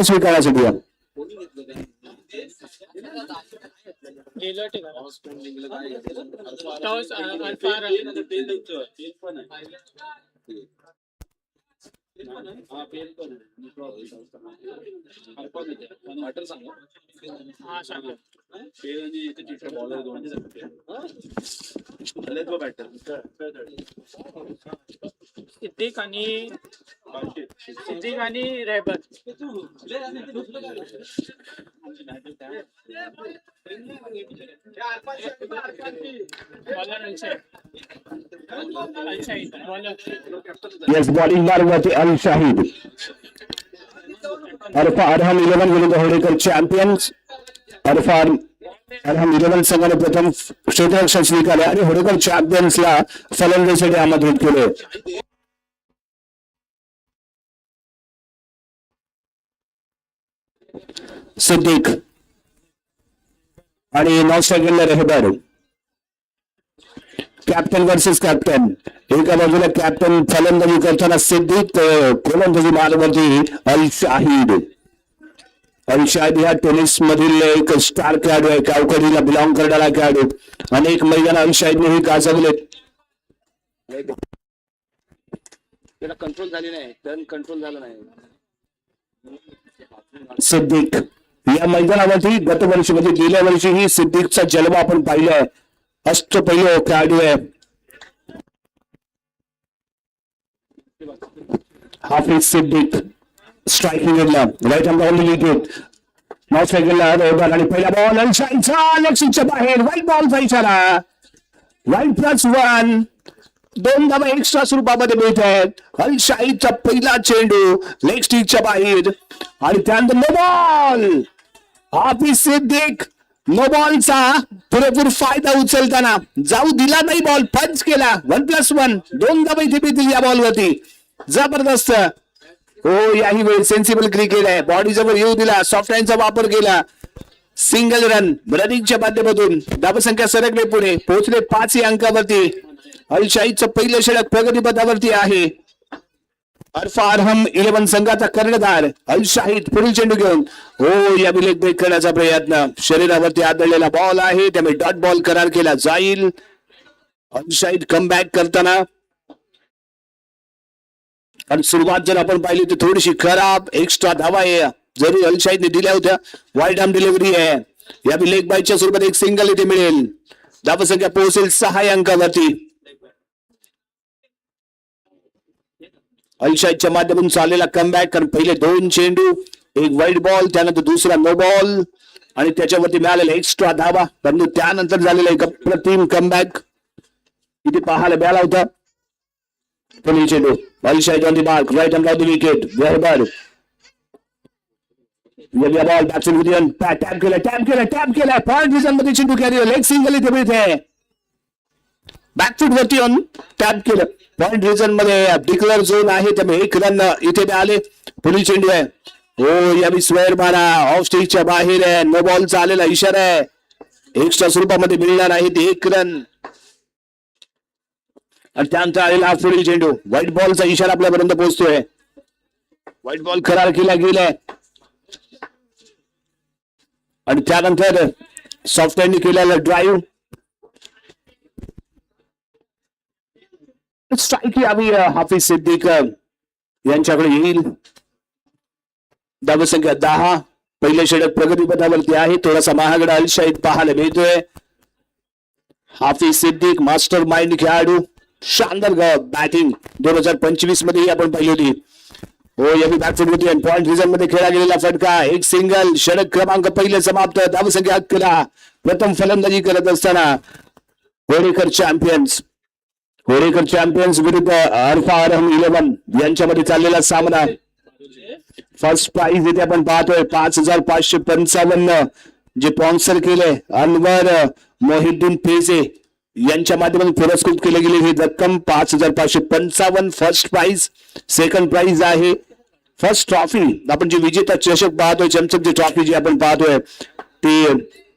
स्वीकारण्यासाठी या. सिद्दीक आणि रेहबर येस बॉलिंग मार्गवरती अल शाहिद. अरहम 11 विरुद्ध होडेकर चॅम्पियन्स. अरहम 11 संघाने प्रथम क्षेत्ररक्षण स्वीकारले आणि होडेकर चॅम्पियन्सला फलंदाजीसाठी आमंत्रित केले. सिद्दीक आणि नॉस्ट्रेलियन रेहबर. Captain versus captain. एका बाजूला कॅप्टन फलंदाजी करताना सिद्दीक, गोलंदाजी मार्गवरती अल शाहिद. अल शाहिद ह्या टेनिस मधील एक स्टार खेळाडू आहे, कावकडीला बिलॉंग करणारा खेळाडू. अनेक मैदान अल शाहिदनेही गाजवले. त्याला कंट्रोल झाली नाही, टर्न कंट्रोल झाला नाही. सिद्दीक या मैदानावरती गत वर्षी म्हणजे गेल्या वर्षीही सिद्दीकचा जन्म आपण पाहिलाय. अष्टपैलू खेळाडू आहे. Hafiz Siddique striking area right hand on the wicket. नाव स्ट्रायकिंगला रेहबर आणि पहिला बॉल अल शाहिदचा लक्ष्यच्या बाहेर. वाईट बॉलचा इशारा. वाईट +1. 2 धावा एक्स्ट्रा स्वरूपामध्ये मिळत आहेत. अल शाहिदचा पहिला चेंडू लेग स्टिकच्या बाहेर आणि त्यानंतर no ball. Hafiz Siddiq no बॉलचा पुरेपूर फायदा उचलताना जाऊ दिला नाही. बॉल पंच केला. 1+1. 2 धावा इथे मिळतील या बॉलवरती. जबरदस्त. हो याही वेळी सेन्सिबल क्रिकेट आहे. बॉडी जवळ येऊ दिला. सॉफ्ट हँडचा वापर केला. सिंगल रन रनिंगच्या माध्यमातून धावसंख्या सरकले पुढे पोहोचले 5 अंकावरती. अल शाहिदचं पहिलं षटक प्रगतीपथावरती आहे. अरहम 11 संघाचा कर्णधार अल शाहिद पुढील चेंडू घेऊन हो या विलेख ब्रेक करण्याचा प्रयत्न. शरीरावरती आदळलेला बॉल आहे त्यामुळे डॉट बॉल करार केला जाईल. अल शाहिद कमबॅक करताना आणि सुरुवात जर आपण पाहिली तर थोडीशी खराब. एक्स्ट्रा धावा आहे जरी अल शाहिदने दिल्या होत्या. वाईड आर्म डिलिव्हरी आहे. या लेग बायच्या स्वरूपात एक सिंगल इथे मिळेल. धावसंख्या पोहोचेल 6 अंकावरती. अल शाहिदच्या माध्यमातून चाललेला कमबॅक. कारण पहिले 2 चेंडू, एक वाईट बॉल, त्यानंतर दुसरा नो बॉल आणि त्याच्यावरती मिळालेला एक्स्ट्रा धावा. परंतु त्यानंतर झालेला एक अप्रतिम कमबॅक इथे पाहायला मिळाला होता. पुढील चेंडू Al Shahid on the mark right hand on the wicket. Rehbar ball batsman tap केला. पॉइंट रिझन मध्ये चेंडू कॅरी लेग सिंगल इथे मिळते. बॅकफूट वरती ऑन टॅप केलं. पॉइंट रिजन मध्ये डिक्लेअर झोन आहे त्यामुळे 1 रन इथे मिळाले. पुढील चेंडू आहे हो यावी स्क्वेअर मारा. ऑफ स्टेजच्या बाहेर आहे. नो बॉलचा आलेला इशारा आहे. एक्स्ट्रा स्वरूपामध्ये मिळणार आहे ते 1 रन. आणि त्यानंतर आलेला पुढील चेंडू व्हाईट बॉलचा इशारा आपल्यापर्यंत पोहोचतोय. व्हाईट बॉल करार केला गेलाय आणि त्यानंतर सॉफ्ट हँडने केलेला ड्राईव्ह. स्ट्राईक यावी हाफिज सिद्दीक यांच्याकडे येईल. धावसंख्या 10. पहिले षटक प्रगतीपथावरती आहे. थोडासा महागडा अल शाहिद पाहायला मिळतोय. हाफिज सिद्दीक मास्टर माइंड खेळाडू. शानदार बॅटिंग 2025 मध्ये आपण पाहिली होती. हो यावी बॅकफूट होती आणि पॉइंट रिझन मध्ये खेळला गेलेला फटका. एक सिंगल. षटक क्रमांक पहिले समाप्त. धावसंख्या 11. प्रथम फलंदाजी करत असताना होडेकर चॅम्पियन्स विरुद्ध अरहम 11 यांच्यामध्ये चाललेला सामना. फर्स्ट प्राइज इथे आपण पाहतोय 5555 जे स्पॉन्सर केले अनवर मोहिद्दीन पेजे यांच्या माध्यमातून पुरस्कृत केले गेले ही रक्कम 5555 फर्स्ट प्राइज. सेकंड प्राइज आहे फर्स्ट ट्रॉफी. आपण जे विजेता चषक पाहतोय चमचमची ट्रॉफी जी आपण पाहतोय ती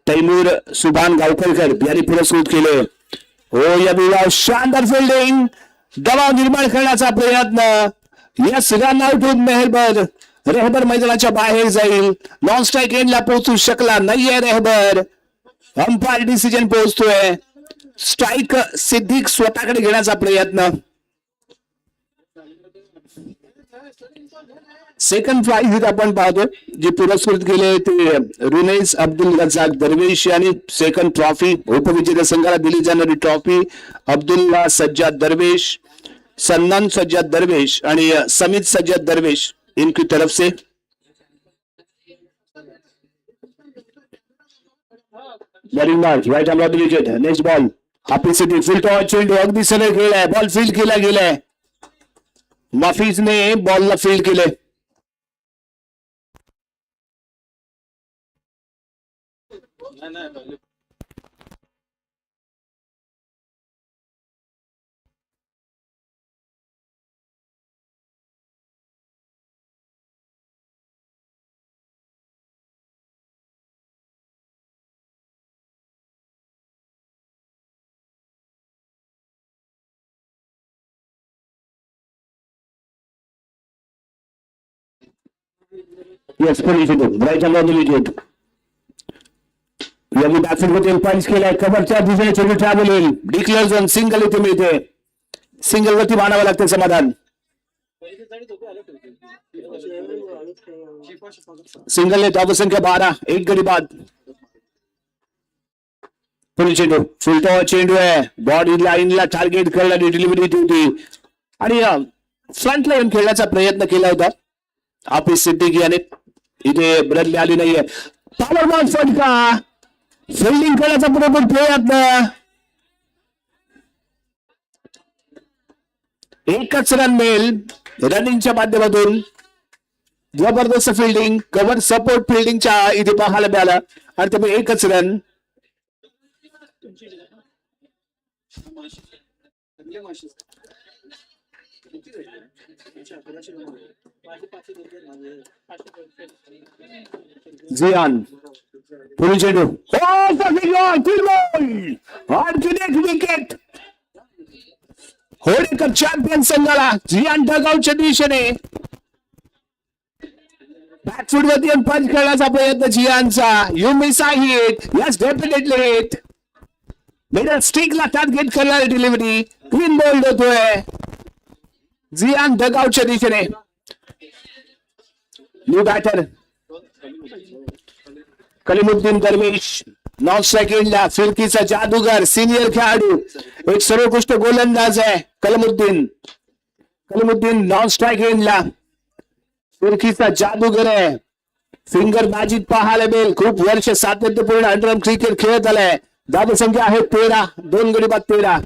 तैमूर सुभान गावकरकर यांनी पुरस्कृत केले. हो या शानदार फिल्डिंग. दबाव निर्माण करण्याचा प्रयत्न. यस रन आउट होऊन मेहरबान रेहबर मैदानाच्या बाहेर जाईल. नॉन स्ट्राईक एंडला पोहोचू शकला नाहीये रेहबर. अंपायर डिसिजन पोहोचतोय. स्ट्राईक सिद्दीक स्वतःकडे घेण्याचा प्रयत्न. सेकंड प्राइज इथे आपण पाहतोय जे पुरस्कृत केले ते रुनेस अब्दुल रजाक दरवेश आणि सेकंड ट्रॉफी उपविजेत्या संघाला दिली जाणारी ट्रॉफी अब्दुल्ला सज्जाद दरवेश, सन्नान सज्जाद दरवेश आणि समित सज्जाद दरवेश इनकी तरफ से. Bowling mark right arm off the wicket. Next ball Hafiz Siddique full toss चेंडू अगदी सरळ खेळलाय. बॉल फील्ड केला गेलाय. माफीजने बॉलला फील्ड केले. Yes, police right under the wicket. यांनी बॅट्समॅन पंच केलाय. कव्हरच्या दिशेने चेंडू ट्रॅव्हल होईल. डिक्लेअर झोन सिंगल इथे मिळते. सिंगल वरती मानावं लागते समाधान. सिंगल धावसंख्या 12 एक गडी बाद. फुल चेंडू फुल टॉस चेंडू आहे. बॉडी लाईनला टार्गेट करणारी डिलिव्हरी होती आणि फ्रंट लाईन खेळण्याचा प्रयत्न केला होता हाफिज सिद्दीक याने. इथे बदलली आली नाहीये. पॉवर बॉल फटका. फिल्डिंग करण्याचा बरोबर प्रयत्न. एकच रन मिळेल रनिंगच्या माध्यमातून. जबरदस्त फिल्डिंग कव्हर सपोर्ट फिल्डिंगच्या इथे पाहायला मिळाला आणि त्यामुळे एकच रन. जियान पुढील चेंडू आणखीन एक विकेट. होडेकर चॅम्पियन संघाला. जियान डगआउटच्या दिशेने बॅकफूट वरती पंच खेळण्याचा प्रयत्न जियानचा. यू मिस आहे hit. Yes definitely hit. Middle स्टिकला टार्गेट करणारी डिलिव्हरी. क्लीन बॉल होतोय जियान डगआउटच्या दिशेने. न्यू बॅटर कलीमुद्दीन दरवेश नॉन स्ट्राईक एंडला. फिरकीचा जादूगर सिनियर खेळाडू एक सर्वोत्कृष्ट गोलंदाज आहे कलीमुद्दीन. कलीमुद्दीन नॉन स्ट्राईक एंडला फिरकीचा जादूगर आहे. फिंगर मॅजिक पाहायला मिळेल. खूप वर्ष सातत्यपूर्ण अंडरआर्म क्रिकेट खेळत आलाय. धावसंख्या आहे 13 2 गडी बाद 13.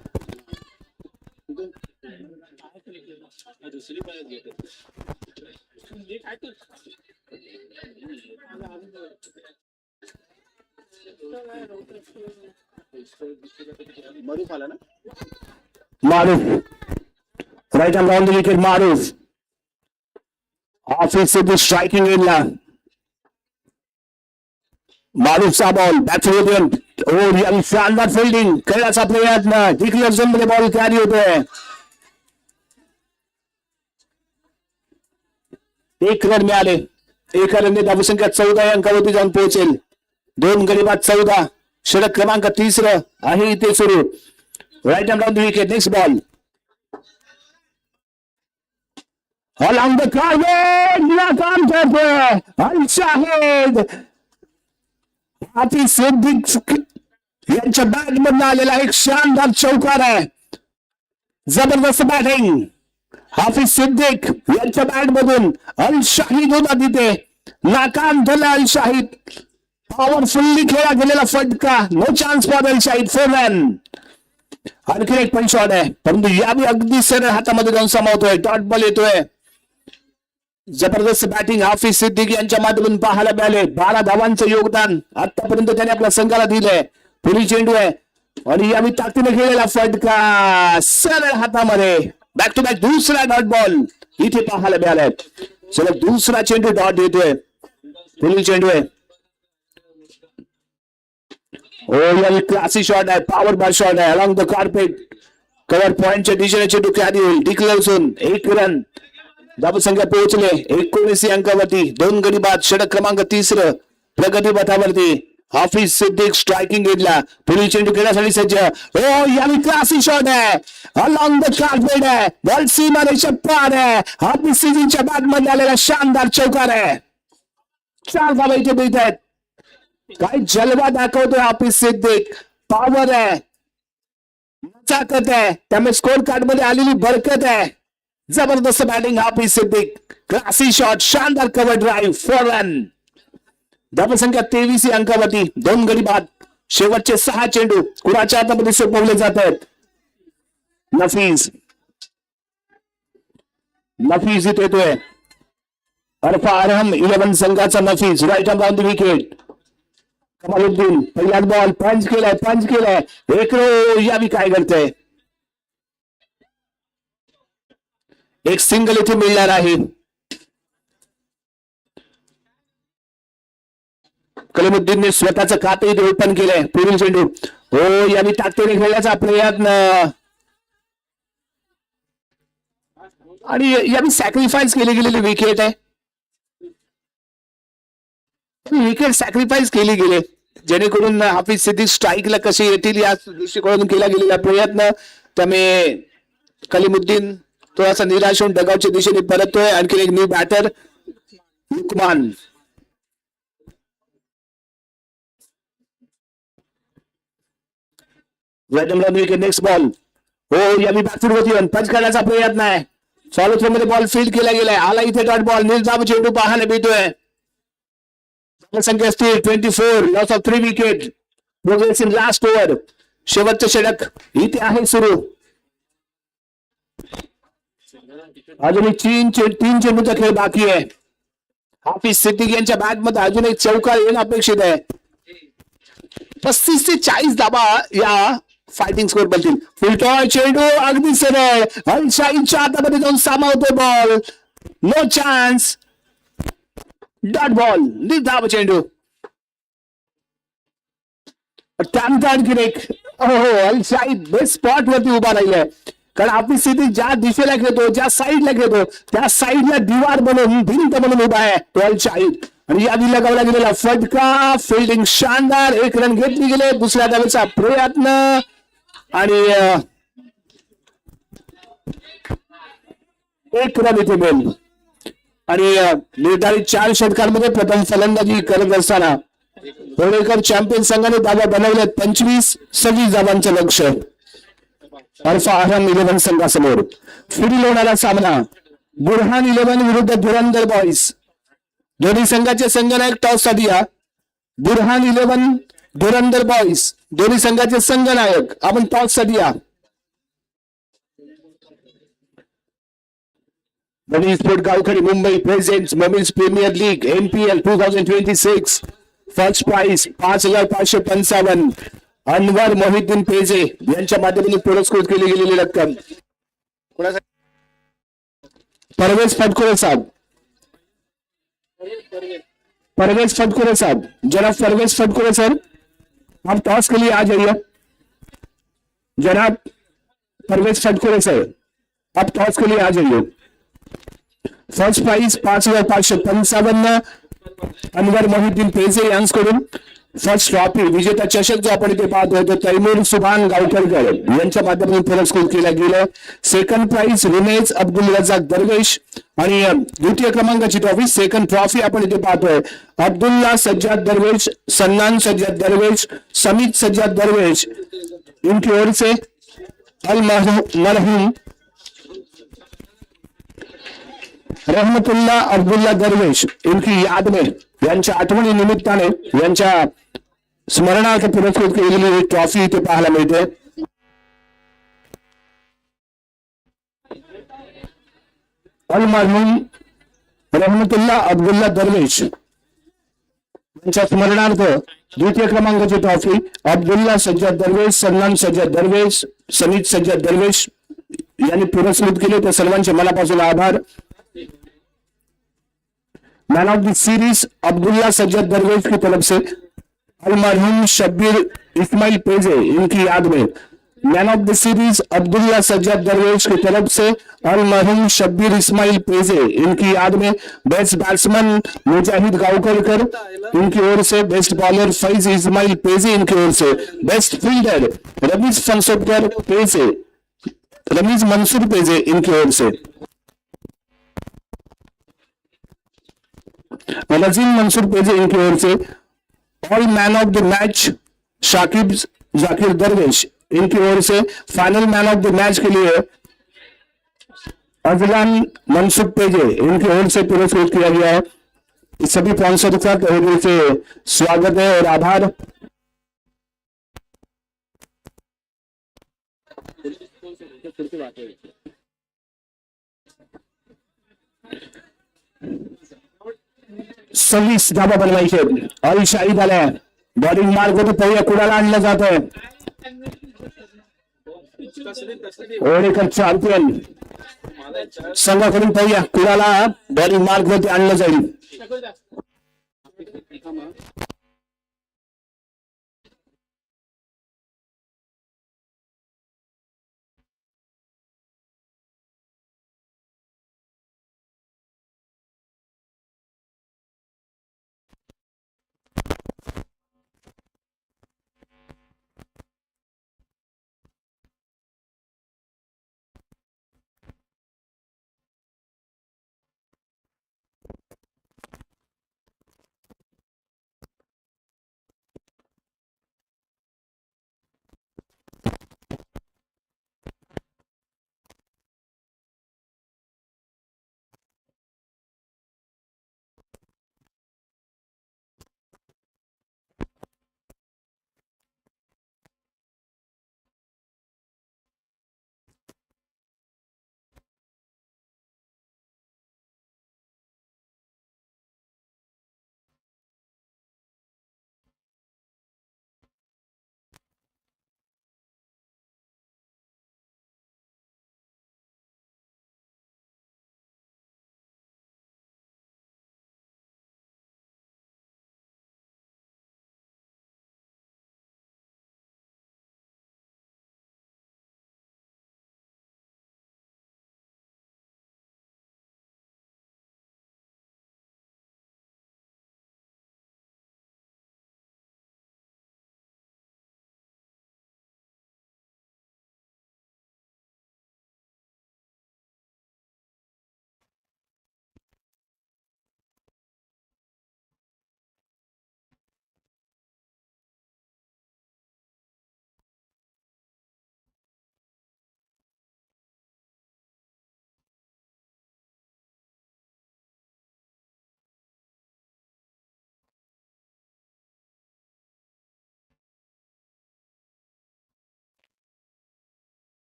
मारूफ आला ना. Maroof right arm on the wicket. Maroof Hafiz Siddique striking एंडला. मारूफचा बॉल बॅटफूट. ओ शानदार फिल्डिंग खेळण्याचा प्रयत्न. डिक्लेअर झोन मध्ये बॉल कॅरी होतोय. एक रन मिळाले. एका रनने धावसंख्या 14 अंकावरती जाऊन पोहोचेल. 2 गडी बाद 14. षटक क्रमांक 30 आहे इथे सुरू. Right arm on the wicket. Next ball along the carpet. नाकाम करतोय अल शाहिद. हाफिज सिद्दीक यांच्या बॅट मधून आलेला एक शानदार चौकार आहे. जबरदस्त बॅटिंग हाफिज सिद्दीक यांच्या बॅट मधून. अल शाहिद होता तिथे. नाकाम झाला अल शाहिद. पॉवरफुल्ली खेळला गेलेला फटका. No chance for Al Shahid. 4 run. आणखी एक पण शॉट आहे परंतु यावेळी अगदी सरळ हातामध्ये जाऊन समावतोय. डॉट बॉल येतोय. जबरदस्त बॅटिंग हाफिज सिद्दीक यांच्या माध्यमातून पाहायला मिळाले. 12 धावांचं योगदान आतापर्यंत त्याने आपल्या संघाला दिलंय. पुढील चेंडू आहे आणि यावेळी ताकदीने खेळलेला फटका सरळ हातामध्ये. बॅक टू बॅक दुसरा डॉट बॉल इथे पाहायला मिळालाय. चला दुसरा चेंडू डॉट येतोय. पुढील चेंडू आहे. ओ क्लासी शॉट आहे. पॉवर बॉल शॉट आहे. अलॉंग द कार्पेट कव्हर पॉइंटच्या दिशेने चेंडू कॅरी होईल. Declare zone 1 run. धावसंख्या पोहोचले 19 अंकावरती. 2 गडी बाद. षटक क्रमांक 3 प्रगती पथावरती. हाफिज सिद्दीक स्ट्रायकिंग एजला. पुढील चेंडू खेळण्यासाठी सज्ज. हो यावेळी क्लासी शॉट आहे. अलॉंग द कार्पेट आहे. बॉल सीमारेषा पार आहे. हाफिज सिद्दीकच्या बॅट मध्ये आलेला शानदार चौकार आहे. 4 धावा इथे मिळत आहेत. काय जलवा दाखवतोय हाफिज सिद्दीक. पॉवर आहे, ताकद आहे, त्यामुळे स्कोर कार्ड मध्ये आलेली बरकत आहे. जबरदस्त batting Hafeez Siddiq. Classy shot, शानदार कव्हर ड्राईव्ह, 4 रन. धावसंख्या 23 अंकावरती. 2 गडी बाद. शेवटचे 6 चेंडू कुणाच्या हातामध्ये सोपवले जात आहेत. नफीज इथे येतोय. अरफा अरहम 11 संघाचा Nafees. Right arm down the wicket. Kamaluddin पहिलाच बॉल पंच केलाय. एक यावी काय करतोय. एक सिंगल इथे मिळणार आहे. कलीमुद्दीनने स्वतःचं खातं इथे ओपन केलंय. पुढील चेंडू. हो यावी ताकदीने खेळण्याचा प्रयत्न आणि यावी सॅक्रिफाईस केली गेलेली विकेट आहे. विकेट सॅक्रिफाईस केली गेले जेणेकरून हाफिज सिद्दीक स्ट्राईकला कसे येतील या दृष्टिकोनातून केला गेलेला प्रयत्न. त्यामुळे कलीमुद्दीन थोडासा निराश होऊन डगावच्या दिशेने परततोय. आणखी एक new batter Luqman. Next ball. हो यावी बॅकफुटवरती येऊन पंच करण्याचा प्रयत्न आहे. फॉलो थ्रो मध्ये बॉल फील्ड केला गेलाय. आला इथे डॉट बॉल. निर्धाव चेंडू पाहायला मिळतोय. संख्या असतील 24. Loss of 3 wicket. Progress in last over. शेवटचं षटक इथे आहे सुरू. अजूनही 3 चेंडूचा खेळ बाकी आहे. हाफिज सिद्दीक यांच्या बॅट मध्ये अजून एक चौकार येणं अपेक्षित आहे. 35 ते 40 धावा या फायटिंग स्कोर बनतील. फुलटॉय चेंडू अगदी सरळ. अलशाहीच्या हातामध्ये जाऊन सामावतोय ball. No chance. Dot ball. निर्धाव चेंडू. त्यानंतर आणखी एक. अलशाही बेस्ट स्पॉट वरती उभा राहिलाय. कारण आपली स्थिती ज्या दिशेला खेळतो, ज्या साईडला खेळतो, त्या साईडला दिवार बनवून भिंत बनवून उभा आहे तो अलशाही. आणि यादी लगावला गेलेला फटका. फिल्डिंग शानदार. 1 रन घेतली गेले. दुसऱ्या धावेचा प्रयत्न आणि 1 रन इथे मिळेल. आणि निर्धारित 4 षटकांमध्ये प्रथम फलंदाजी करत असताना होळेकर चॅम्पियन संघाने धावा बनवल्यात 25-26 धावांचं लक्ष. अरफा अरहम 11 संघासमोर. पुढील होणारा सामना बुरहान 11 विरुद्ध धुरंधर बॉईज. दोन्ही संघाचे संघनायक टॉस साठी या. बुरहान 11 धुरंधर बॉईज दोन्ही संघाचे संघनायक आपण टॉस साठी या. Money Sport Gaukadi Mumbai presents Women's Premier League MPL 2026. First prize 5,555. Anwar Mohiddin पेजे यांच्या माध्यमातून पुरस्कृत केली गेलेली रक्कम. परवेज फटकोरे साहब. जनाब परवेज फटकोरे सर, आप टॉस के लिए आ जाइए. जनाब परवेज फटकोरे सर, आप टॉस के लिए आ जाइए. First price 5,555. अनवर मोहिद्दीन पेजे यांच्याकडून फर्स्ट ट्रॉफी विजेता चषक जो आपण इथे पाहतोय तो तैमूर सुभान गावकरकर यांच्या माध्यमातून पुरस्कृत केला गेला. सेकंड प्राइज रुमेज अब्दुल रजाक दरवेश. आणि द्वितीय क्रमांकाची ट्रॉफी सेकंड ट्रॉफी आपण इथे पाहतोय अब्दुल्ला सज्जाद दरवेश, सन्नान सज्जाद दरवेश, समीत सज्जाद दरवेश इनकी ओर से अल मरहूम रहमतुल्ला अब्दुल्ला दरवेश इनकी याद में यांच्या आठवणी निमित्ताने यांच्या स्मरणार्थ पुरस्कृत केलेली एक ट्रॉफी इथे पाहायला मिळते. अल मरहूम रहमतुल्ला अब्दुल्ला दरवेश यांच्या स्मरणार्थ द्वितीय क्रमांकाची ट्रॉफी अब्दुल्ला सज्जाद दरवेश, सन्नान सज्जाद दरवेश, समीत सज्जाद दरवेश यांनी पुरस्कृत केले. त्या सर्वांचे मनापासून आभार. Man of the series Abdullah Sajjad दरवेश की तरफ से अलमरहूम शब्बीर इस्माइल पेजे इनकी याद में man of the series Abdullah Sajjad दरवेश की तरफ से और मरहूम शब्बीर इस्माइल पेजे इनकी याद में बेस्ट बैट्समैन मुजाहिद गावकरकर इनकी ओर से, बेस्ट बॉलर फैज इस्माइल पेजे इनकी ओर से, बेस्ट फील्डर रमीज फंसोदकर पेजे रमीज मंसूर पेजे इनकी ओर से, नजीम मंसूर पेजे इनकी ओर से, all man of the match Shakib Zakir Darvesh इनकी ओर से, final man of the match के लिए अजलान मनसुख पेजे इनकी ओर से पुरस्कृत किया गया है। इस सभी स्पॉन्सर का तहे दिल से स्वागत है और आभार। सव्वीस धाबा बनवायचे आणि शाहिद आल्या बॉलिंग मार्ग होते पहिल्या कुणाला आणलं जात आहे ओडेकर चॅम्पियन संघाकडून पाहूया कुणाला बॉलिंग मार्ग होते आणलं जाईल।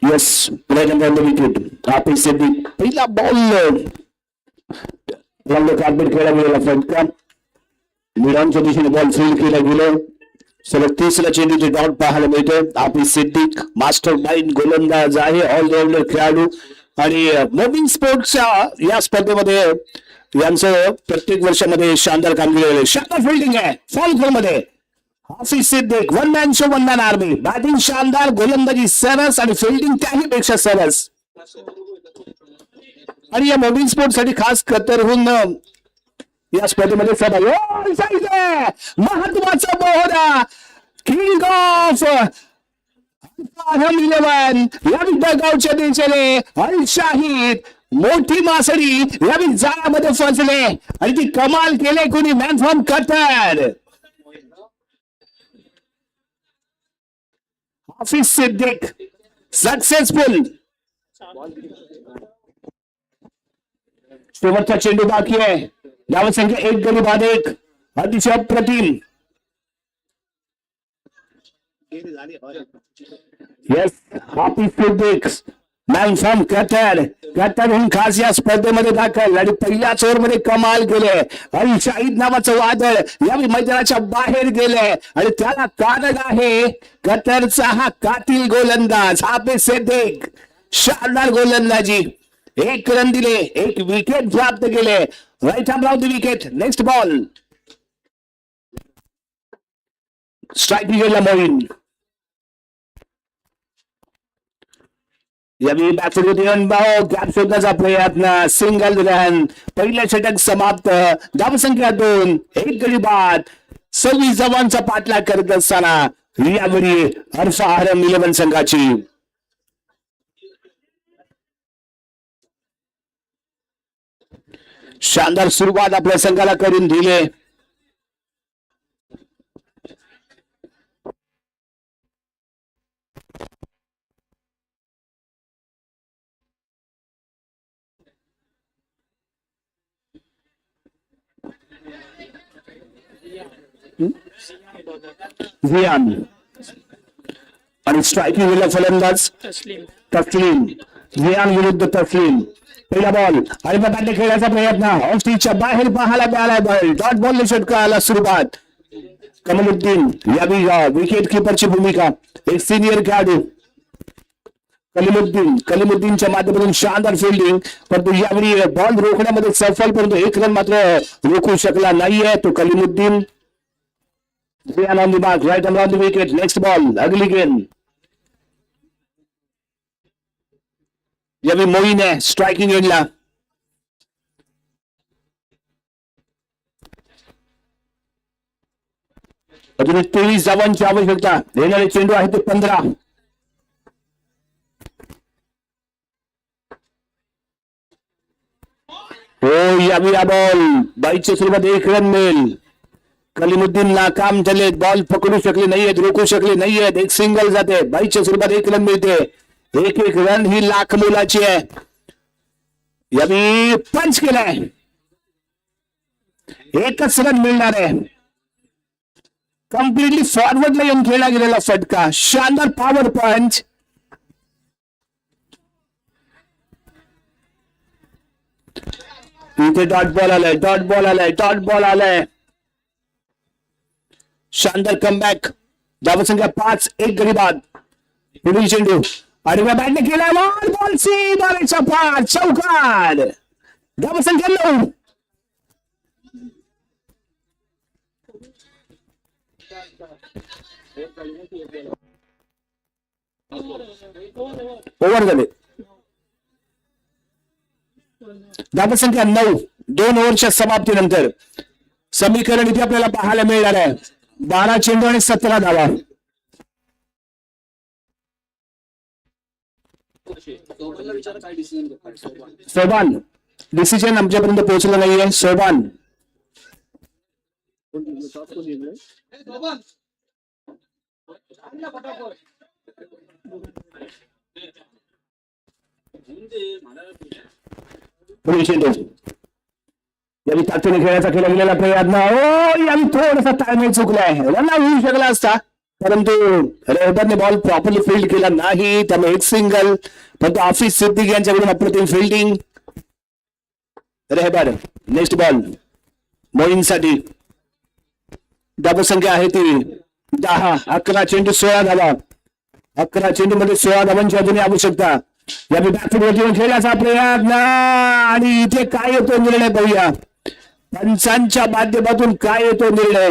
Yes right on the wicket आप इससे भी पहिला बॉल रंग कार्पेट खेळला गेलेला फटका मिरांच्या दिशेने बॉल फील्ड केला गेला सलग तिसरा चेंडूचे डॉट पाहायला मिळते आपली सिद्दीक मास्टर माइंड गोलंदाज आहे ऑलराऊंडर खेळाडू आणि मोबिंग स्पोर्ट्सच्या या स्पर्धेमध्ये यांचं प्रत्येक वर्षामध्ये शानदार कामगिरी आहे शानदार फिल्डिंग आहे फॉल मध्ये Hafiz Siddiq one man show one man army batting शानदार गोलंदाजी सरस आणि फिल्डिंग त्याही पेक्षा सरस आणि या मोबिंग स्पोर्ट साठी खास कतरहून या स्पर्धेमध्ये सहभागी महत्वाचा बोहरा किंग ऑफ 11 या गावच्या दिशेने अल शाहिद मोठी मासळी या जाळ्यामध्ये फसले आणि ती कमाल केले कोणी मॅन फ्रॉम कतर हाफिज सिद्दीक सक्सेसफुल शेवटचा चेंडू बाकी आहे धाव संख्या 1 गडी बाद 1 अतिशय अप्रतिम yes Hafiz Siddique man from कतारहून खास या स्पर्धेमध्ये दाखल आणि पहिल्याच ओव्हरमध्ये कमाल केले. अल शाहिद नावाचं वादळ या मैदानाच्या बाहेर गेले आणि त्याला कारण आहे कतारचा हा कातील गोलंदाज हाफिज सिद्दीक. शानदार गोलंदाजी, 1 रन दिले, 1 विकेट प्राप्त केले. Right arm round the wicket. Next ball strike गेला मोईन. यावेळी बॅटफुट गॅप शोधण्याचा प्रयत्न. Single run. पहिलं षटक समाप्त. धावसंख्या 2. 1 गडी बाद. 26 धावांचा पाठलाग करत असताना यावेळी हर्षा आरम 11 संघाची. शानदार सुरुवात आपल्या संघाला करून दिले. झियान आणि स्ट्रायकिंग वेळेला फलंदाज तस्लीम. झियान विरुद्ध तस्लीम. पहिला बॉल आणि बॅटने खेळण्याचा प्रयत्न. ऑफ स्टिचच्या बाहेर पाहायला मिळाला बॉल. डॉट बॉलने षटकाला सुरुवात. कमलुद्दीन यावेळी विकेट किपरची भूमिका. एक सिनियर खेळाडू कलीमुद्दीनच्या माध्यमातून शानदार फिल्डिंग, परंतु यावेळी बॉल रोखण्यामध्ये सफल, परंतु 1 रन मात्र रोखू शकला नाहीये तो Kalimuddin. Ziyan on the mark, right around the wicket. Next ball, ugly game. यावेळी मोईन आहे स्ट्रायकिंग एंडला. अजून 23 धावांची आवश्यकता. येणारे चेंडू आहे ते 15. हो यावेळी हा बॉल बाईच्या सुरुवात 1 रन मिळेल. कलीमुद्दीन नाकाम झाले. बॉल पकडू शकले नाहीयेत, रोखू शकले नाहीयेत. 1 सिंगल जाते. बाईच्या स्वरूपात 1 रन मिळते. 1 रन ही लाख मोलाची आहे. यावेळी पंच केलाय. 1च रन मिळणार आहे. कम्प्लिटली फॉरवर्डला येऊन खेळला गेलेला फटका. शानदार पॉवर पंच. इथे डॉट बॉल आलाय. शानदार कमबॅक. धावसंख्या 5. 1 गडी बाद. पुढील चेंडू आणि बॅटने केला बॉल सीमारेच्या पार. चौकार. धावसंख्या 9. ओव्हर झाले. धावसंख्या 9. 2 ओव्हरच्या समाप्तीनंतर समीकरण इथे आपल्याला पाहायला मिळणार आहे. 12 चेंडू आणि 17 धावा. सोबान डिसिजन आमच्यापर्यंत पोहोचलं नाहीये. सोबान पुढील चेंडू यावेळी ताकदीने खेळायचा केला गेलेला प्रयत्न. यावेळी थोडासा ताळमेळ चुकलाय. रन होऊ शकला असता, परंतु रेहबरने बॉल प्रॉपरली फील्ड केला नाही. त्यामुळे 1 सिंगल. परंतु हाफिज सिद्दीक यांच्याकडून अप्रतिम फिल्डिंग. रेहबर. नेक्स्ट बॉल मोईनसाठी. धावसंख्या आहे ती 10. 11 चेंडू 16 धावा. 11 चेंडू मध्ये 16 धावांची अजूनही आवश्यकता. यावेळी बॅकफुटवर येऊन खेळण्याचा प्रयत्न आणि इथे काय येतो निर्णय पाहूया. पंचांच्या माध्यमातून काय येतो निर्णय.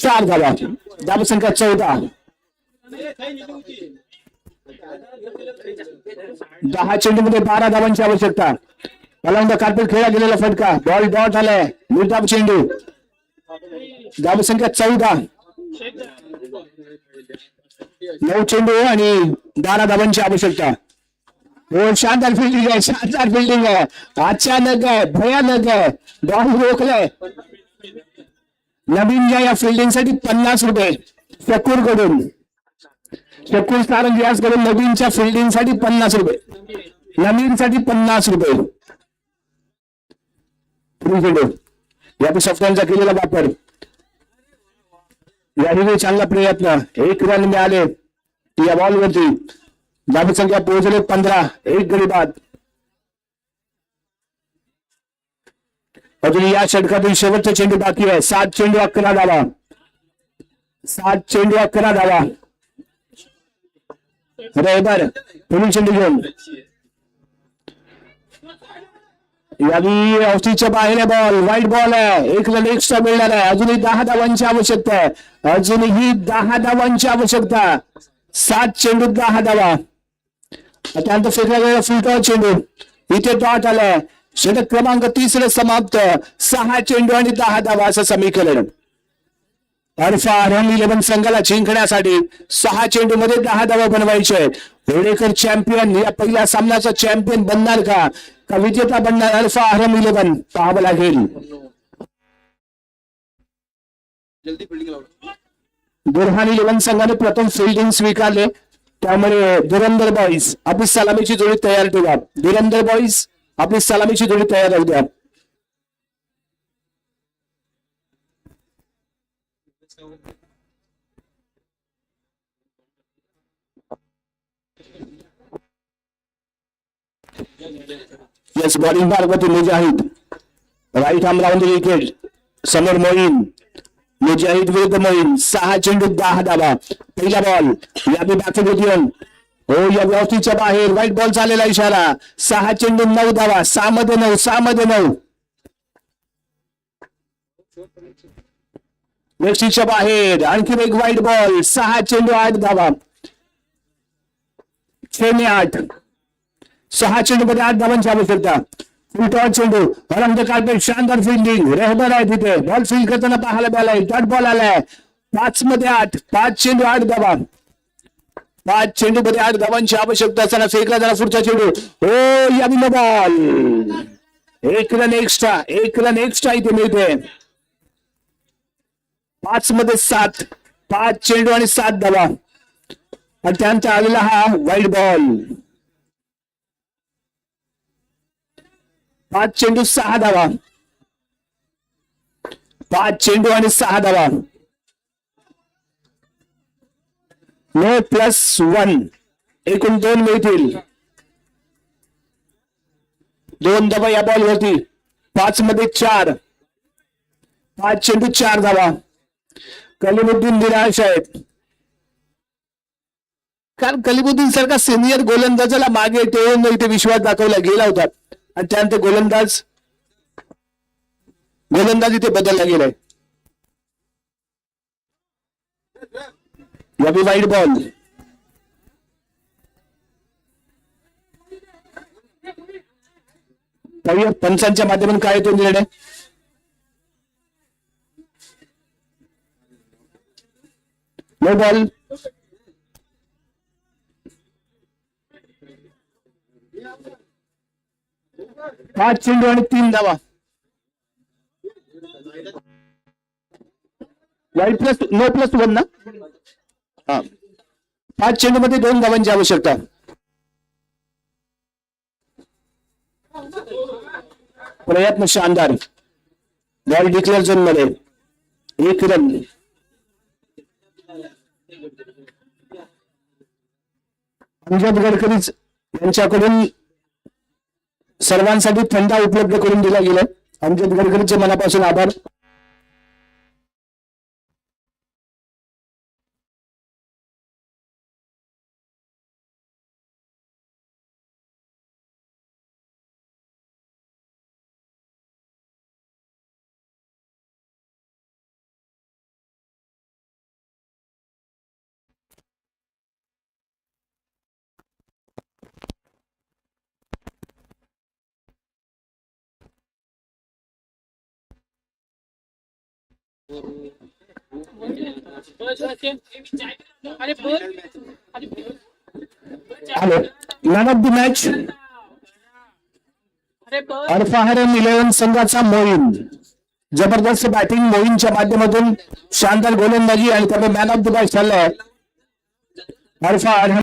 चार धावा. धावसंख्या 14. 10 चेंडू मध्ये 12 धावांची आवश्यकता. पलंग कार्पेट खेळला गेलेला फटका. बॉल डॉट आलाय. निर्धाव चेंडू. धावसंख्या 14. 9 चेंडू आणि 12 धावांची आवश्यकता. हो, शानदार फिल्डिंग आहे, शानदार फिल्डिंग आहे. अचानक आहे, भयानक आहे. बॉल रोखलाय. नवीनच्या या फिल्डिंग साठी 50 रुपये शकूर कडून. शकूर सारंग याचकडून नवीनच्या फिल्डिंग साठी 50 रुपये. नवीन साठी 50 रुपये. या सफ्ट्यांचा केलेला वापर. यावेळी चांगला प्रयत्न. 1 रन मिळाले या बॉलवरती. धावत संख्या पोहोचले 15. 1 गडी बाद. अजून या षटकातील शेवटचा चेंडू बाकी आहे. 7 चेंडू 11 धावा. 7 चेंडू 11 धावा. रेबर पुढील चेंडू घेऊन यावी ऑफिसच्या बाहेर आहे. बॉल वाईट बॉल आहे. 1 रन एक्स्ट्रा मिळणार आहे. अजूनही 10 धावांची आवश्यकता आहे. अजूनही 10 धावांची आवश्यकता. 7 चेंडू 10 धावा. त्यानंतर फेकला गेलेला फुलटॉस चेंडू. इथे डॉट आलाय. षटक क्रमांक 30 समाप्त. 6 चेंडू आणि 10 धावा असं समीकरण. अल्फा रन 11 संघाला जिंकण्यासाठी 6 चेंडू मध्ये 10 धावा बनवायचे आहेत. होडेकर चॅम्पियन या पहिल्या सामन्याचा चॅम्पियन बनणार का विजेता बनणार अल्फा रन 11 पाहावं लागेल. बुरहान 11 संघाने प्रथम फिल्डिंग स्वीकारले. त्यामुळे धुरंधर बॉईज आपली सलामीची जोडी तयार ठेवा. धुरंधर बॉईज आपली सलामीची जोडी तयार राहू द्या. येस, बॉलिंग मार्गवरती Mujahid. Right arm round wicket. समोर मोईन. मुजाहिद विरुद्ध मोईन. 6 चेंडू 10 धावा. पहिला बॉल यादी बाकी घेऊन हो या व्यवस्थेच्या बाहेर. व्हाईट बॉल चाललेला इशारा. 6 चेंडू 9 धावा. 6 मध्ये 9. 6 मध्ये 9. व्यवस्थेच्या बाहेर आणखी एक व्हाईट बॉल. 6 चेंडू 8 धावा. 6 8. 6 चेंडू मध्ये 8 धावांची आवश्यकता. फुलटॉस चेंडू रंग कार्पेट. शानदार फिल्डिंग. रेहबर आहे तिथे. बॉल फील्ड करताना पाहायला मिळालाय. डॉट बॉल आलाय. 5 मध्ये 8. 5 चेंडू 8 धावा. 5 चेंडू मध्ये 8 धावांची आवश्यकता असताना फेकला जाणार पुढचा चेंडू. हो या ball. 1 run extra. 1 run extra इथे मिळते. 5 मध्ये 7. 5 चेंडू आणि 7 धावा. आणि त्यानंतर आलेला हा वाईट बॉल. 5 चेंडू 6 धावा. 5 चेंडू आणि 6 धावा. नो +1 एकूण 2 मिळतील. 2 धावा या बॉलवरती. 5 मध्ये 4. 5 चेंडू 4 धावा. कलीमुद्दीन निराश आहेत. कारण कलीमुद्दीन सारखा सिनियर गोलंदाजाला मागे ठेवून इथे विश्वास दाखवला गेला होता आणि त्यानंतर गोलंदाज इथे बदलला गेलाय. यावी वाईट बॉल. पाहूया पंचांच्या माध्यमातून काय तो निर्णय. No ball. पाच चेंडू आणि 3 धावा. वाईट प्लस नो +1 ना. हा 5 चेंडू मध्ये 2 धावांची आवश्यकता. प्रयत्न शानदार. बॉल डिक्लेअर झोन मध्ये. 1 रन. अमजद गडकरी यांच्याकडून सर्वांसाठी थंडा उपलब्ध करून दिला गेलाय. अमजद गडकरींचे मनापासून आभार. अरे बोल अरे बोल. Hello, man of the match अरे बोल. अल्फाहरम 11 संघाचा मोईन. जबरदस्त बॅटिंग मोईनच्या माध्यमातून, शानदार गोलंदाजी आणि त्यामुळे मॅन ऑफ द मॅच ठरलाय अल्फाहरम.